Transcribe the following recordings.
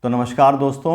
तो नमस्कार दोस्तों,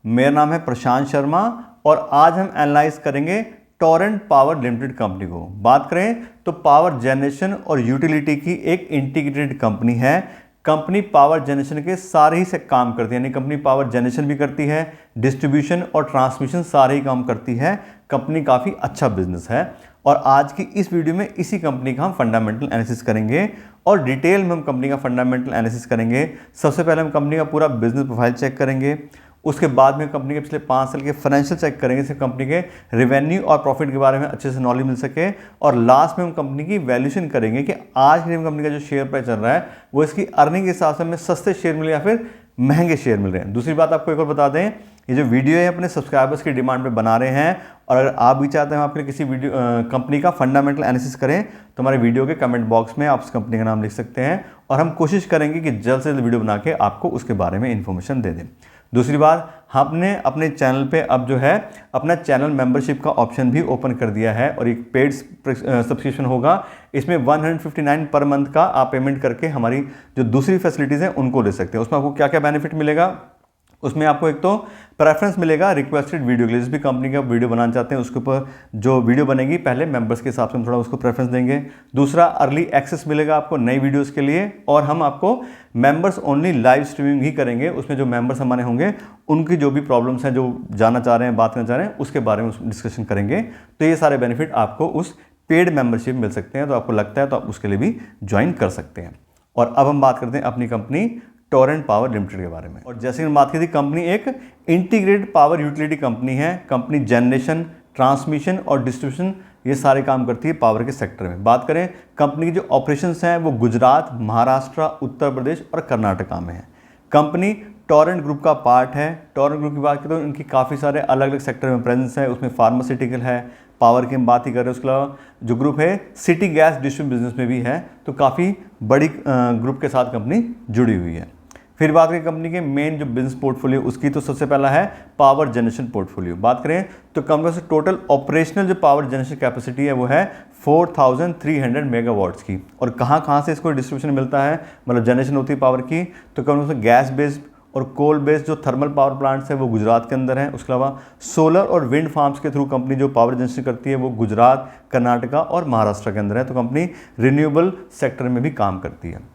मेरा नाम है प्रशांत शर्मा और आज हम एनालाइज करेंगे टोरेंट पावर लिमिटेड कंपनी को। बात करें तो पावर जनरेशन और यूटिलिटी की एक इंटीग्रेटेड कंपनी है। कंपनी पावर जनरेशन के सारे ही से काम करती है, यानी कंपनी पावर जनरेशन भी करती है, डिस्ट्रीब्यूशन और ट्रांसमिशन सारे ही काम करती है। कंपनी काफ़ी अच्छा बिजनेस है और आज की इस वीडियो में इसी कंपनी का हम फंडामेंटल एनालिसिस करेंगे और डिटेल में हम कंपनी का फंडामेंटल एनालिसिस करेंगे। सबसे पहले हम कंपनी का पूरा बिजनेस प्रोफाइल चेक करेंगे, उसके बाद में कंपनी के पिछले 5 साल के फाइनेंशियल चेक करेंगे, इससे कंपनी के रेवेन्यू और प्रॉफिट के बारे में अच्छे से नॉलेज मिल सके और लास्ट में हम कंपनी की वैल्यूएशन करेंगे कि आज की कंपनी का जो शेयर प्राइस चल रहा है वो इसकी अर्निंग के हिसाब से हमें सस्ते शेयर मिले या फिर महंगे शेयर मिल रहे हैं। दूसरी बात आपको एक और बता दें, ये जो वीडियो है अपने सब्सक्राइबर्स की डिमांड पे बना रहे हैं और अगर आप भी चाहते हैं आपके लिए किसी वीडियो कंपनी का फंडामेंटल एनालिसिस करें तो हमारे वीडियो के कमेंट बॉक्स में आप उस कंपनी का नाम लिख सकते हैं और हम कोशिश करेंगे कि जल्द से जल्द वीडियो बना के आपको उसके बारे में इन्फॉर्मेशन दे दें। दूसरी बात, हमने अपने चैनल पे अब जो है अपना चैनल मेंबरशिप का ऑप्शन भी ओपन कर दिया है और एक पेड सब्सक्रिप्शन होगा। इसमें 159 पर मंथ का आप पेमेंट करके हमारी जो दूसरी फैसिलिटीज़ हैं उनको ले सकते हैं। उसमें आपको क्या क्या बेनिफिट मिलेगा, उसमें आपको एक तो प्रेफरेंस मिलेगा रिक्वेस्टेड वीडियो के लिए। जिस भी कंपनी का वीडियो बनाना चाहते हैं उसके ऊपर जो वीडियो बनेगी पहले मेंबर्स के हिसाब से हम थोड़ा उसको प्रेफरेंस देंगे। दूसरा, अर्ली एक्सेस मिलेगा आपको नई वीडियोस के लिए और हम आपको मेंबर्स ओनली लाइव स्ट्रीमिंग ही करेंगे। उसमें जो मेंबर्स हमारे होंगे उनकी जो भी प्रॉब्लम्स हैं, जो जानना चाह रहे हैं, बात करना चाह रहे हैं, उसके बारे में डिस्कशन करेंगे। तो ये सारे बेनिफिट आपको उस पेड मेंबरशिप मिल सकते हैं। तो आपको लगता है तो आप उसके लिए भी ज्वाइन कर सकते हैं। और अब हम बात करते हैं अपनी कंपनी टोरेंट पावर लिमिटेड के बारे में। और जैसे हम बात की थी, कंपनी एक इंटीग्रेटेड पावर यूटिलिटी कंपनी है। कंपनी जनरेशन, ट्रांसमिशन और डिस्ट्रीब्यूशन ये सारे काम करती है पावर के सेक्टर में। बात करें कंपनी की जो ऑपरेशंस हैं वो गुजरात, महाराष्ट्र, उत्तर प्रदेश और कर्नाटका में है। कंपनी टोरेंट ग्रुप का पार्ट है। टोरेंट ग्रुप की बात करें तो इनकी काफ़ी सारे अलग अलग सेक्टर में प्रेजेंस है। उसमें फार्मास्यूटिकल है, पावर की हम बात ही कर रहे हैं। उसके अलावा जो ग्रुप है सिटी गैस डिस्ट्रीब्यूशन बिजनेस में भी है। तो काफ़ी बड़ी ग्रुप के साथ कंपनी जुड़ी हुई है। फिर बात करें कंपनी के मेन जो बिजनेस पोर्टफोलियो उसकी, तो सबसे पहला है पावर जनरेशन पोर्टफोलियो। बात करें तो कंपनी से टोटल ऑपरेशनल जो पावर जनरेशन कैपेसिटी है वो है 4300 मेगावाट्स की। और कहाँ से इसको डिस्ट्रीब्यूशन मिलता है, मतलब जनरेशन होती है पावर की, तो कंपनी से गैस बेस्ड और कोल बेस्ड जो थर्मल पावर प्लांट्स है वो गुजरात के अंदर है। उसके अलावा सोलर और विंड फार्म्स के थ्रू कंपनी जो पावर जनरेशन करती है वो गुजरात, कर्नाटका और महाराष्ट्र के अंदर है। तो कंपनी रिन्यूएबल सेक्टर में भी काम करती है।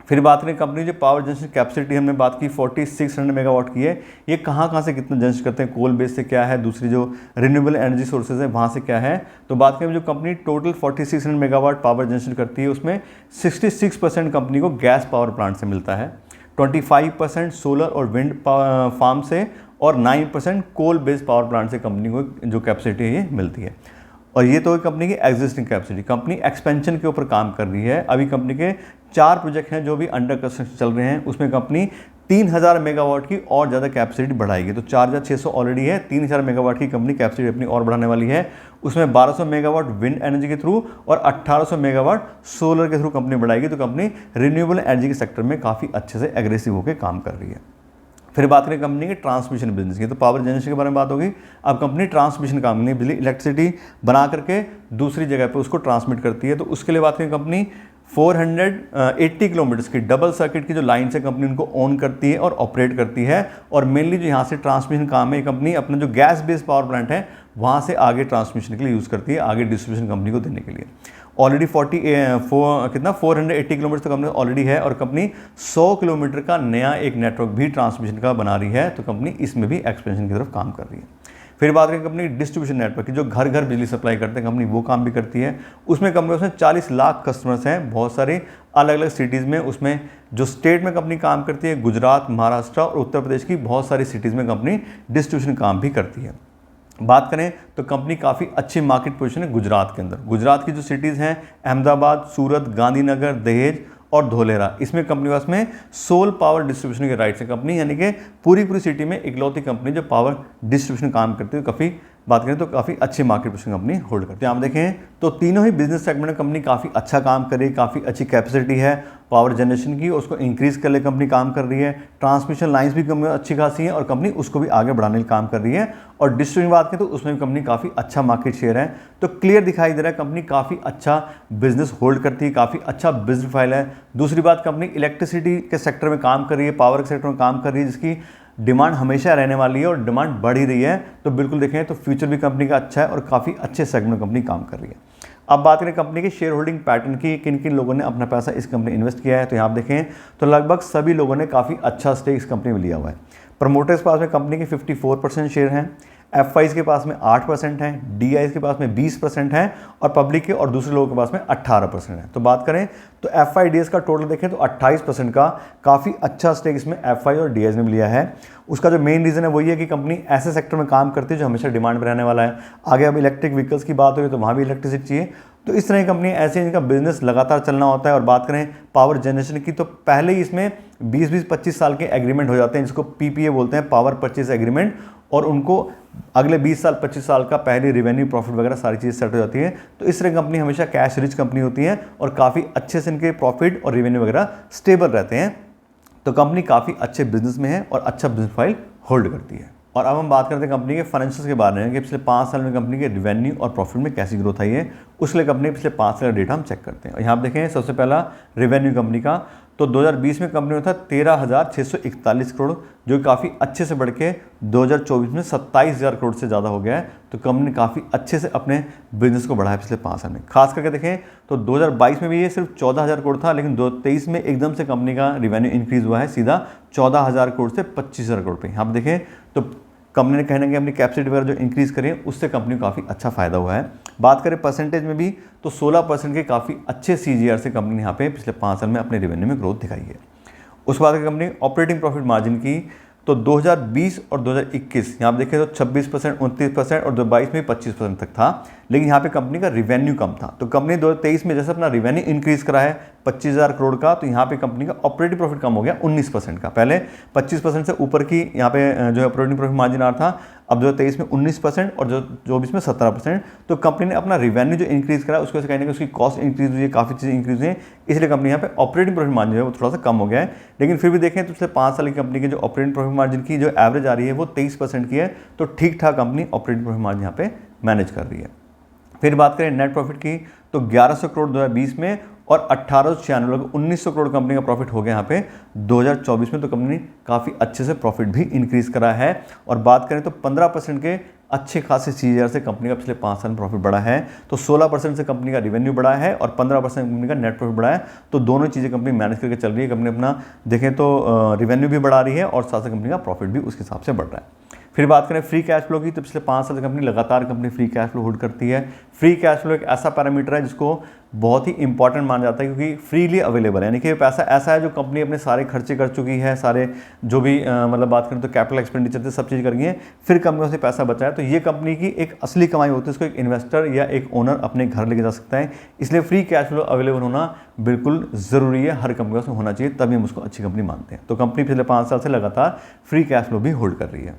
फिर बात करें कंपनी जो पावर जनरेशन कैपेसिटी हमने बात की 4600 मेगावाट की है, ये कहाँ से कितना जनरेट करते हैं, कोल बेस से क्या है, दूसरी जो रिन्यूएबल एनर्जी सोर्सेज है वहाँ से क्या है। तो बात करें जो company total 4600 megawatt power generation करती है उसमें 66% कंपनी को गैस पावर प्लांट से मिलता है, 25% सोलर और विंड फार्म से और 9% कोल बेस्ड पावर प्लांट से कंपनी को जो कैपेसिटी है ये मिलती है। और ये तो कंपनी की एग्जिस्टिंग कैपेसिटी। कंपनी एक्सपेंशन के ऊपर काम कर रही है। अभी कंपनी के 4 प्रोजेक्ट हैं जो भी अंडर कंस्ट्रक्शन चल रहे हैं। उसमें कंपनी 3000 मेगावाट की और ज़्यादा कैपेसिटी बढ़ाएगी। तो 4600 ऑलरेडी है, 3000 मेगावाट की कंपनी कैपेसिटी अपनी और बढ़ाने वाली है। उसमें 1200 मेगावाट विंड एनर्जी के थ्रू और 1800 मेगावाट सोलर के थ्रू कंपनी बढ़ाएगी। तो कंपनी रिन्यूएबल एनर्जी के सेक्टर में काफ़ी अच्छे से एग्रेसिव होकर काम कर रही है। फिर बात करें कंपनी के ट्रांसमिशन बिजनेस की, तो पावर जनरेशन के बारे में बात होगी। अब कंपनी ट्रांसमिशन काम नहीं, बिजली इलेक्ट्रिसिटी बना करके दूसरी जगह पे उसको ट्रांसमिट करती है। तो उसके लिए बात करें कंपनी 480 किलोमीटर्स की डबल सर्किट की जो लाइन से कंपनी उनको ऑन करती है और ऑपरेट करती है। और मेनली जो यहाँ से ट्रांसमिशन काम है, कंपनी अपना जो गैस बेस्ड पावर प्लांट है वहाँ से आगे ट्रांसमिशन के लिए यूज़ करती है, आगे डिस्ट्रीब्यूशन कंपनी को देने के लिए। ऑलरेडी 480 किलोमीटर तक कंपनी ऑलरेडी है और कंपनी 100 किलोमीटर का नया एक नेटवर्क भी ट्रांसमिशन का बना रही है। तो कंपनी इसमें भी एक्सपेंशन की तरफ काम कर रही है। फिर बात करें कंपनी डिस्ट्रीब्यूशन नेटवर्क की, जो घर घर बिजली सप्लाई करते हैं कंपनी वो काम भी करती है। उसमें कंपनी उसमें 40 लाख कस्टमर्स हैं, बहुत सारे अलग अलग सिटीज़ में। उसमें जो स्टेट में कंपनी काम करती है गुजरात, महाराष्ट्र और उत्तर प्रदेश की बहुत सारी सिटीज़ में कंपनी डिस्ट्रीब्यूशन काम भी करती है। बात करें तो कंपनी काफ़ी अच्छी मार्केट पोजीशन है गुजरात के अंदर। गुजरात की जो सिटीज़ हैं अहमदाबाद, सूरत, गांधीनगर, दहेज और धोलेरा, इसमें कंपनी पास में सोल पावर डिस्ट्रीब्यूशन के राइट्स है कंपनी, यानी कि पूरी सिटी में इकलौती कंपनी जो पावर डिस्ट्रीब्यूशन काम करती है। काफ़ी बात करें तो काफ़ी अच्छी मार्केट पोजीशन कंपनी होल्ड करती है। आप देखें तो तीनों ही बिजनेस सेगमेंट में कंपनी काफ़ी अच्छा काम कर रही है, काफ़ी अच्छी कैपेसिटी है पावर जनरेशन की, उसको इंक्रीज़ करने कंपनी काम कर रही है। ट्रांसमिशन लाइंस भी कंपनी अच्छी खासी है और कंपनी उसको भी आगे बढ़ाने का काम कर रही है। और डिस्ट्रीब्यूशन बात करें तो उसमें भी कंपनी काफ़ी अच्छा मार्केट शेयर है। तो क्लियर दिखाई दे रहा है कंपनी काफ़ी अच्छा बिजनेस होल्ड करती है, काफ़ी अच्छा बिजनेस फाइल है। दूसरी बात, कंपनी इलेक्ट्रिसिटी के सेक्टर में काम कर रही है, पावर के सेक्टर में काम कर रही है, जिसकी डिमांड हमेशा रहने वाली है और डिमांड बढ़ ही रही है, तो बिल्कुल देखें तो फ्यूचर भी कंपनी का अच्छा है और काफ़ी अच्छे सेगमेंट में कंपनी काम कर रही है। अब बात करें कंपनी के शेयर होल्डिंग पैटर्न की, किन किन लोगों ने अपना पैसा इस कंपनी इन्वेस्ट किया है, तो यहाँ आप देखें तो लगभग सभी लोगों ने काफ़ी अच्छा स्टेक इस कंपनी में लिया हुआ है। प्रमोटर्स के पास में कंपनी के 54% शेयर हैं, एफआईज के पास में 8% है, डीआईज के पास में 20% है और पब्लिक के और दूसरे लोगों के पास में 18% है। तो बात करें तो एफआईडीएस का टोटल देखें तो 28% का काफ़ी अच्छा स्टेक इसमें एफआई और डीआईज ने भी लिया है। उसका जो मेन रीज़न है वही है कि कंपनी ऐसे सेक्टर में काम करती है जो हमेशा डिमांड में रहने वाला है। आगे अब इलेक्ट्रिक व्हीकल्स की बात होगी तो वहाँ भी इलेक्ट्रिसिटी चाहिए, तो इस तरह की कंपनी ऐसे इनका बिजनेस लगातार चलना होता है। और बात करें पावर जनरेशन की तो पहले ही इसमें 20-25 साल के एग्रीमेंट हो जाते हैं, जिसको पीपीए बोलते हैं, पावर परचेज एग्रीमेंट, और उनको अगले 20-25 साल का पहले रिवेन्यू प्रॉफिट वगैरह सारी चीज़ सेट हो जाती है। तो इस तरह कंपनी हमेशा कैश रिच कंपनी होती है और काफ़ी अच्छे से इनके प्रॉफिट और रिवेन्यू वगैरह स्टेबल रहते हैं। तो कंपनी काफ़ी अच्छे बिजनेस में है और अच्छा बिजनेस फाइल होल्ड करती है। और अब हम बात करते हैं कंपनी के फाइनेंशियल्स के बारे में कि पिछले 5 साल में कंपनी के रिवेन्यू और प्रॉफिट में कैसी ग्रोथ आई है। उसके लिए कंपनी पिछले 5 साल का डेटा हम चेक करते हैं। और यहाँ आप देखें सबसे पहला रिवेन्यू कंपनी का, तो 2020 में कंपनी में था 13,641 करोड़, जो काफ़ी अच्छे से बढ़ के 2024 में 27,000 करोड़ से ज़्यादा हो गया है। तो कंपनी ने काफ़ी अच्छे से अपने बिजनेस को बढ़ाया पिछले 5 साल में। खास करके देखें तो 2022 में भी ये सिर्फ 14,000 करोड़ था, लेकिन 2023 में एकदम से कंपनी का रिवेन्यू इंक्रीज़ हुआ है सीधा 14,000 करोड़ से 25,000 करोड़ पे। यहाँ आप देखें तो कंपनी ने कहना कि अपनी कैपेसिटी वगैरह जो इंक्रीज़ करें उससे कंपनी को काफ़ी अच्छा फ़ायदा हुआ है। बात करें परसेंटेज में भी तो 16% के काफ़ी अच्छे सीजीआर से कंपनी ने यहाँ पे पिछले 5 साल में अपने रेवेन्यू में ग्रोथ दिखाई है। उसके बाद कंपनी ऑपरेटिंग प्रॉफिट मार्जिन की तो 2020 और 2021 यहाँ आप देखें तो 26%, 29% और 2022 में 25% तक था, लेकिन यहाँ पे कंपनी का रिवेन्यू कम था। तो कंपनी 2023 में जैसे अपना रिवेन्यू इंक्रीज़ करा है 25,000 करोड़ का, तो यहाँ पे कंपनी का ऑपरेटिंग प्रॉफिट कम हो गया 19% का। पहले 25% से ऊपर की यहाँ पे जो है ऑपरेटिंग प्रॉफिट मार्जिन आ रहा था, अब 2023 में 19% और 2024 में 17%। तो कंपनी ने अपना रिवेन्यू जो इंक्रीज़ करा उसको कहने कि उसकी कॉस्ट इंक्रीज़ हुई है, काफ़ी चीज़ें इंक्रीज़ हुई है, इसलिए कंपनी यहाँ पे ऑपरेटिंग प्रॉफिट मार्जिन है वो थोड़ा सा कम हो गया है। लेकिन फिर भी देखें तो पिछले 5 साल की कंपनी की जो ऑपरेटिंग प्रॉफिट मार्जिन की जो एवरेज आ रही है वो 23% की है। तो ठीक ठाक कंपनी ऑपरेटिंग प्रॉफिट मार्जिन यहाँ पे मैनेज कर रही है। फिर बात करें नेट प्रॉफिट की तो 1100 करोड़ 2020 में और 1896 लगभग 1900 करोड़ कंपनी का प्रॉफिट हो गया यहाँ पे 2024 में। तो कंपनी ने काफ़ी अच्छे से प्रॉफिट भी इंक्रीज़ करा है। और बात करें तो 15% के अच्छे खासे सीजीआर से कंपनी का पिछले 5 साल में प्रॉफिट बढ़ा है। तो 16% से कंपनी का रिवेन्यू बढ़ा है और 15% कंपनी का नेट प्रॉफिट बढ़ा है। तो दोनों चीज़ें कंपनी मैनेज करके चल रही है। कंपनी अपना देखें तो रिवेन्यू भी बढ़ा रही है और साथ साथ कंपनी का प्रॉफिट भी उसके हिसाब से बढ़ रहा है। फिर बात करें फ्री कैश फ्लो की तो पिछले 5 साल से कंपनी लगातार फ्री कैश फ्लो होल्ड करती है। फ्री कैश फ्लो एक ऐसा पैरामीटर है जिसको बहुत ही इंपॉर्टेंट माना जाता है क्योंकि फ्रीली अवेलेबल है, यानी कि पैसा ऐसा है जो कंपनी अपने सारे खर्चे कर चुकी है, सारे जो भी मतलब बात करें तो कैपिटल एक्सपेंडिचर से सब चीज़ कर गई है, फिर कंपनी से पैसा बचा है। तो ये कंपनी की एक असली कमाई होती है, इसको एक इन्वेस्टर या एक ओनर अपने घर लेके जा सकता है। इसलिए फ्री कैश फ्लो अवेलेबल होना बिल्कुल ज़रूरी है, हर कंपनी में होना चाहिए, तभी हम उसको अच्छी कंपनी मानते हैं। तो कंपनी पिछले 5 साल से लगातार फ्री कैश फ्लो भी होल्ड कर रही है।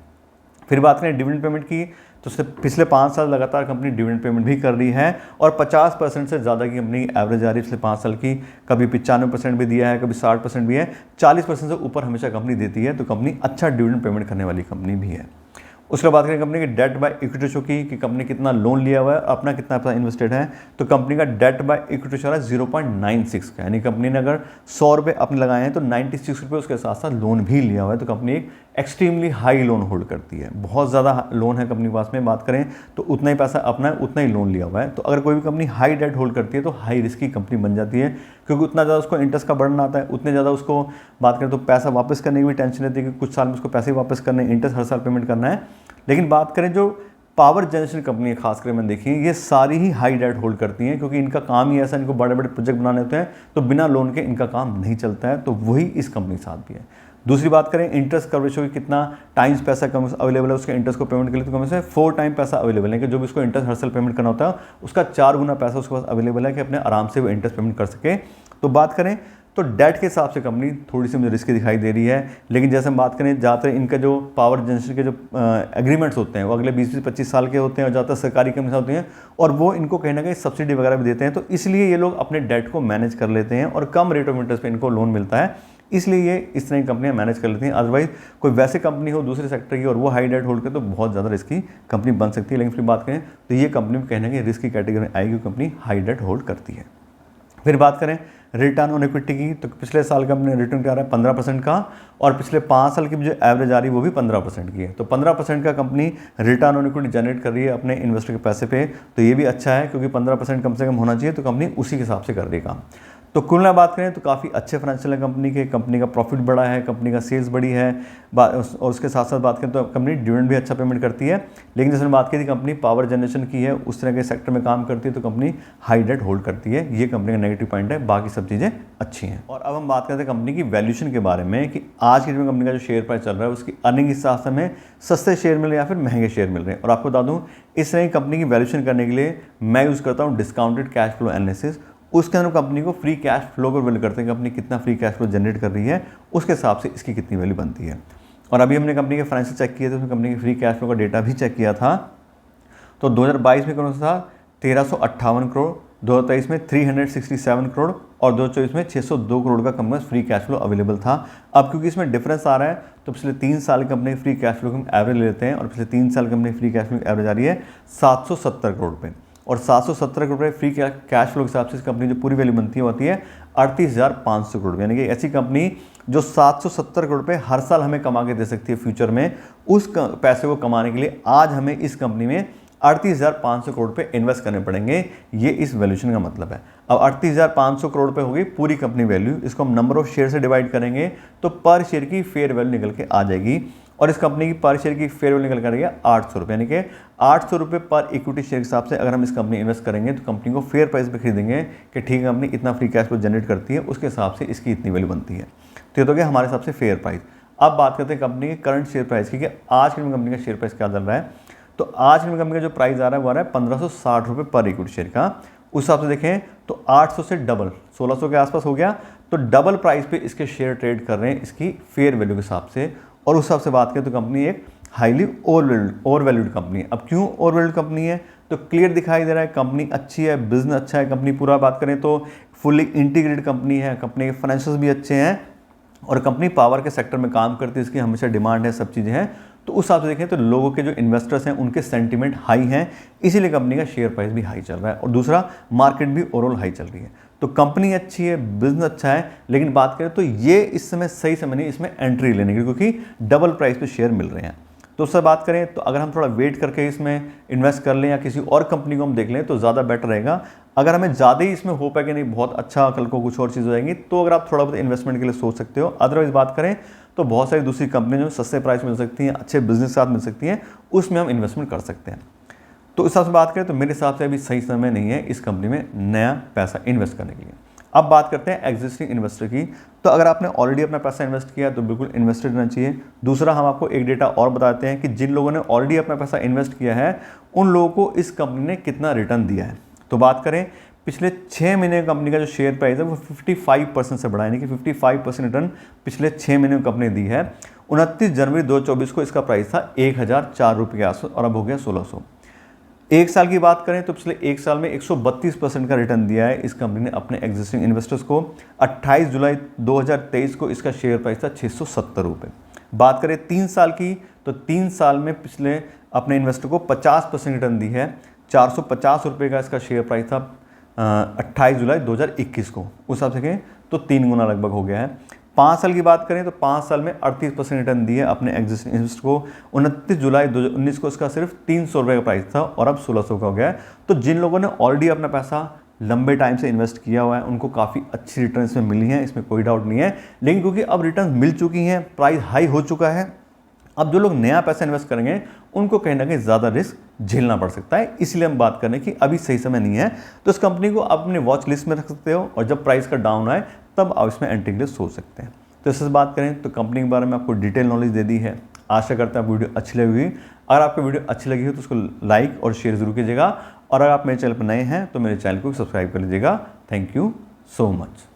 फिर बात करें डिविडेंड पेमेंट की तो पिछले 5 साल लगातार कंपनी डिविडेंड पेमेंट भी कर रही है और 50% से ज़्यादा की कंपनी एवरेज आ रही है पिछले 5 साल की। कभी 95% भी दिया है, कभी 60% भी है, 40% से ऊपर हमेशा कंपनी देती है। तो कंपनी अच्छा डिविडेंड पेमेंट करने वाली कंपनी भी है। उसके बाद करें कंपनी की डेट बाय इक्विटी रेशो की कि कंपनी कितना लोन लिया हुआ है, अपना कितना पैसा इन्वेस्टेड है। तो कंपनी का डेट बाय इक्विटी रेशो है 0.96 का, यानी कंपनी ने अगर 100 रुपये अपने लगाए हैं तो 96 रुपये उसके साथ साथ लोन भी लिया हुआ है। तो कंपनी एक एक्सट्रीमली हाई लोन होल्ड करती है, बहुत ज़्यादा लोन है कंपनी के पास में। बात करें तो उतना ही पैसा अपना है, उतना ही लोन लिया हुआ है। तो अगर कोई भी कंपनी हाई डेट होल्ड करती है तो हाई रिस्क की कंपनी बन जाती है, क्योंकि उतना ज़्यादा उसको इंटरेस्ट का बर्डन आता है, उतने ज़्यादा उसको बात करें तो पैसा वापस करने की भी टेंशन रहती है कि कुछ साल में उसको पैसे वापस करने, इंटरेस्ट हर साल पेमेंट करना है। लेकिन बात करें जो पावर जनरेशन कंपनी है खासकर मैंने देखी है, ये सारी ही हाई डेट होल्ड करती हैं, क्योंकि इनका काम ही ऐसा, इनको बड़े बड़े प्रोजेक्ट बनाने होते हैं, तो बिना लोन के इनका काम नहीं चलता है। तो वही इस कंपनी के साथ भी है। दूसरी बात करें इंटरेस्ट कवरेज हो, कितना टाइम्स पैसा अवेलेबल है उसके इंटरेस्ट को पेमेंट के लिए, तो कम से 4 टाइम पैसा अवेलेबल है कि जो भी उसको इंटरेस्ट हर साल पेमेंट करना होता है उसका 4 गुना पैसा उसके पास अवेलेबल है कि अपने आराम से वो इंटरेस्ट पेमेंट कर सके। तो बात करें तो डेट के हिसाब से कंपनी थोड़ी सी मुझे रिस्की दिखाई दे रही है। लेकिन जैसे हम बात करें ज़्यादातर इनका जो पावर जनरेशन के जो एग्रीमेंट्स होते हैं वो अगले 20-25 साल के होते हैं और ज़्यादातर सरकारी कंपनी होती हैं और वो इनको कहीं ना कहीं सब्सिडी वगैरह भी देते हैं। तो इसलिए ये लोग अपने डेट को मैनेज कर लेते हैं और कम रेट ऑफ इंटरेस्ट पे इनको लोन मिलता है, इसलिए ये इस तरह की कंपनियां मैनेज कर लेती हैं। अदरवाइज कोई वैसे कंपनी हो दूसरे सेक्टर की और वो हाई डेट होल्ड करे तो बहुत ज़्यादा रिस्की कंपनी बन सकती है। लेकिन फिर बात करें तो ये कंपनी कहीं ना कहीं रिस्की कैटेगरी में आएगी, कंपनी हाई डेट होल्ड करती है। फिर बात करें रिटर्न ऑन इक्विटी की, तो पिछले साल का हमने रिटर्न क्या रहा है 15% का, और पिछले 5 साल की जो एवरेज आ रही है वो भी 15% की है। तो 15% का company return on equity generate कर रही है अपने इन्वेस्टर के पैसे पे, तो ये भी अच्छा है क्योंकि 15% कम से कम होना चाहिए, तो कंपनी उसी के हिसाब से कर रही है काम। तो कुल मिला बात करें तो काफ़ी अच्छे फाइनेंशियल है कंपनी के, कंपनी का प्रॉफिट बढ़ा है, कंपनी का सेल्स बढ़ी है, और उसके साथ साथ बात करें तो कंपनी डिविडेंड भी अच्छा पेमेंट करती है। लेकिन जैसे बात की थी कंपनी पावर जनरेशन की है, उस तरह के सेक्टर में काम करती है, तो कंपनी हाई डेट होल्ड करती है, ये कंपनी का नेगेटिव पॉइंट है, बाकी सब चीज़ें अच्छी हैं। और अब हम बात करते हैं कंपनी की वैल्यूएशन के बारे में कि आज की डेट में कंपनी का जो शेयर प्राइस चल रहा है उसकी अर्निंग के हिसाब से हमें सस्ते शेयर मिल रहे हैं या फिर महंगे शेयर मिल रहे हैं। और आपको बता दूँ इस तरह की कंपनी की वैल्यूएशन करने के लिए मैं यूज़ करता हूँ डिस्काउंटेड कैश फ्लो एनालिसिस। उसके अंदर कंपनी को फ्री कैश फ्लो को वैल्यू करते हैं, कंपनी कितना फ्री कैश फ्लो जनरेट कर रही है, उसके हिसाब से इसकी कितनी वैल्यू बनती है। और अभी हमने कंपनी के फाइनेंशियल चेक किए थे, उसमें कंपनी की फ्री कैश फ्लो का डेटा भी चेक किया था। तो 2022 में कौन सा था 1358 करोड़, 2023 में 367 करोड़ और 2024 में 602 करोड़ का company free cash flow available था। अब क्योंकि इसमें डिफरेंस आ रहा है तो पिछले 3 साल कंपनी फ्री कैश फ्लो हम एवरेज लेते हैं, और पिछले 3 साल company free cash flow average आ रही है 770 करोड़ पे, और 770 करोड़ रुपये फ्री कैश फ्लो के हिसाब से इस कंपनी जो पूरी वैल्यू बनती है होती है 38,500 करोड़। यानी कि ऐसी कंपनी जो 770 करोड़ रुपये हर साल हमें कमा के दे सकती है फ्यूचर में, उस पैसे को कमाने के लिए आज हमें इस कंपनी में 38,500 करोड़ रुपये इन्वेस्ट करने पड़ेंगे। ये इस वैल्यूएशन का मतलब है। अब 38,500 करोड़ रुपये होगी पूरी कंपनी वैल्यू, इसको हम नंबर ऑफ शेयर से डिवाइड करेंगे तो पर शेयर की फेयर वैल्यू निकल के आ जाएगी, और इस कंपनी की पर शेयर की फेयर वैल्यू निकल कर रही है 800 रुपये, यानी कि 800 रुपये पर इक्विटी शेयर के हिसाब से अगर हम इस कंपनी इन्वेस्ट करेंगे तो कंपनी को फेयर प्राइस पे खरीदेंगे कि ठीक है कंपनी इतना फ्री कैश फ्लो जनरेट करती है, उसके हिसाब से इसकी इतनी वैल्यू बनती है। तो ये तो क्या हमारे हिसाब से फेयर प्राइस। अब बात करते हैं कंपनी के करंट शेयर प्राइस की कि आज की कंपनी का शेयर प्राइस क्या चल रहा है। तो आज की कंपनी का जो प्राइस आ रहा है वो आ रहा है 1560 रुपये पर इक्विटी शेयर का। उस हिसाब से देखें तो 800 से डबल 1600 के आसपास हो गया, तो डबल प्राइस पे इसके शेयर ट्रेड कर रहे हैं इसकी फेयर वैल्यू के हिसाब से। और उस हिसाब से बात करें तो कंपनी एक हाईली ओवर वैल्यूड कंपनी है। अब क्यों ओवर वैल्यूड कंपनी है, तो क्लियर दिखाई दे रहा है कंपनी अच्छी है, बिजनेस अच्छा है, कंपनी पूरा बात करें तो फुल्ली इंटीग्रेटेड कंपनी है, कंपनी के फाइनेंशियल्स भी अच्छे हैं, और कंपनी पावर के सेक्टर में काम करती है, इसकी हमेशा डिमांड है, सब चीज़ें हैं। तो उस हिसाब से देखें तो लोगों के जो इन्वेस्टर्स हैं उनके सेंटीमेंट हाई हैं, इसीलिए कंपनी का शेयर प्राइस भी हाई चल रहा है, और दूसरा मार्केट भी ओवरऑल हाई चल रही है। तो कंपनी अच्छी है, बिजनेस अच्छा है, लेकिन बात करें तो ये इस समय सही समय नहीं इसमें एंट्री लेने की, क्योंकि डबल प्राइस पे शेयर मिल रहे हैं। तो उससे बात करें तो अगर हम थोड़ा वेट करके इसमें इन्वेस्ट कर लें या किसी और कंपनी को हम देख लें तो ज़्यादा बेटर रहेगा। अगर हमें ज़्यादा ही इसमें होप है कि नहीं बहुत अच्छा कल को कुछ और चीज़ हो जाएंगी, तो अगर आप थोड़ा बहुत इन्वेस्टमेंट के लिए सोच सकते हो। अदरवाइज बात करें तो बहुत सारी दूसरी कंपनी जो सस्ते प्राइस मिल सकती हैं, अच्छे बिजनेस के साथ मिल सकती हैं, उसमें हम इन्वेस्टमेंट कर सकते हैं। तो इस हिसाब से बात करें तो मेरे हिसाब से अभी सही समय नहीं है इस कंपनी में नया पैसा इन्वेस्ट करने के लिए। अब बात करते हैं एग्जिस्टिंग इन्वेस्टर की। तो अगर आपने ऑलरेडी अपना पैसा इन्वेस्ट किया तो बिल्कुल इन्वेस्टेड रहना चाहिए। दूसरा हम आपको एक डेटा और बताते हैं कि जिन लोगों ने ऑलरेडी अपना पैसा इन्वेस्ट किया है उन लोगों को इस कंपनी ने कितना रिटर्न दिया है। तो बात करें पिछले 6 महीने कंपनी का जो शेयर प्राइस है वो 55% से बढ़ा, यानी कि 55% रिटर्न पिछले 6 महीने में कंपनी दी है। 29 जनवरी 2024 को इसका प्राइस था 1004 रुपये के आसपास, और अब हो गया 1600। एक साल की बात करें तो पिछले एक साल में 132% का रिटर्न दिया है इस कंपनी ने अपने एग्जिस्टिंग इन्वेस्टर्स को। 28 जुलाई 2023 को इसका शेयर प्राइस था 670 रुपये। बात करें 3 साल की तो 3 साल में पिछले अपने इन्वेस्टर को 50% रिटर्न दी है। 450 रुपये का इसका शेयर प्राइस था 28 जुलाई 2021 को। उस हिसाब से कहें तो 3 गुना लगभग हो गया है। 5 साल की बात करें तो 5 साल में 38% रिटर्न दिए अपने एग्जिस्टिंग इन्वेस्टर को। 29 जुलाई 2019 को इसका सिर्फ 300 रुपये का प्राइस था और अब 1600 का हो गया है। तो जिन लोगों ने ऑलरेडी अपना पैसा लंबे टाइम से इन्वेस्ट किया हुआ है उनको काफ़ी अच्छी रिटर्न इसमें मिली हैं, इसमें कोई डाउट नहीं है। लेकिन क्योंकि अब रिटर्न मिल चुकी हैं, प्राइस हाई हो चुका है, अब जो लोग नया पैसा इन्वेस्ट करेंगे उनको कहीं ना कहीं ज़्यादा रिस्क झेलना पड़ सकता है। इसलिए हम बात करें कि अभी सही समय नहीं है। तो इस कंपनी को आप अपने वॉच लिस्ट में रख सकते हो और जब प्राइस का डाउन आए तब आप इसमें एंट्री के लिए सोच सकते हैं। तो इससे बात करें तो कंपनी के बारे में आपको डिटेल नॉलेज दे दी है। आशा करता हूँ वीडियो अच्छी लगी हुई। अगर आपको वीडियो अच्छी लगी हो तो उसको लाइक और शेयर जरूर कीजिएगा, और अगर आप मेरे चैनल पर नए हैं तो मेरे चैनल को सब्सक्राइब कर लीजिएगा। Thank you so much.